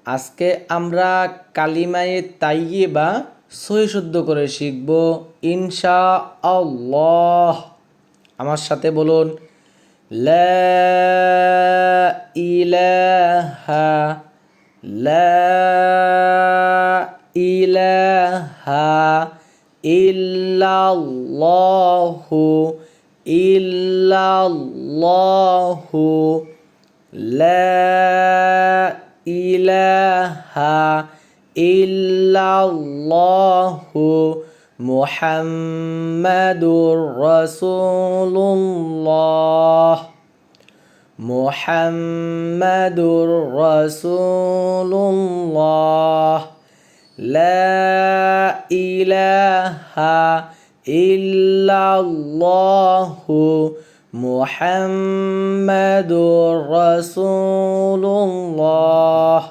আজকে আমরা কালিমায়ে তাইয়্যিবা সহি শুদ্ধ করে শিখব ইনশাআল্লাহ। আমার সাথে বলুন, লা ইলাহা লা ইলাহা ইল্লাল্লাহু ইল্লাল্লাহু লা ইলাহা ইল্লাল্লাহু মুহাম্মাদুর রাসূলুল্লাহ মুহাম্মাদুর রাসূলুল্লাহ লা ইলাহা ইল্লাল্লাহু মুহাম্মাদুর রাসূলুল্লাহ।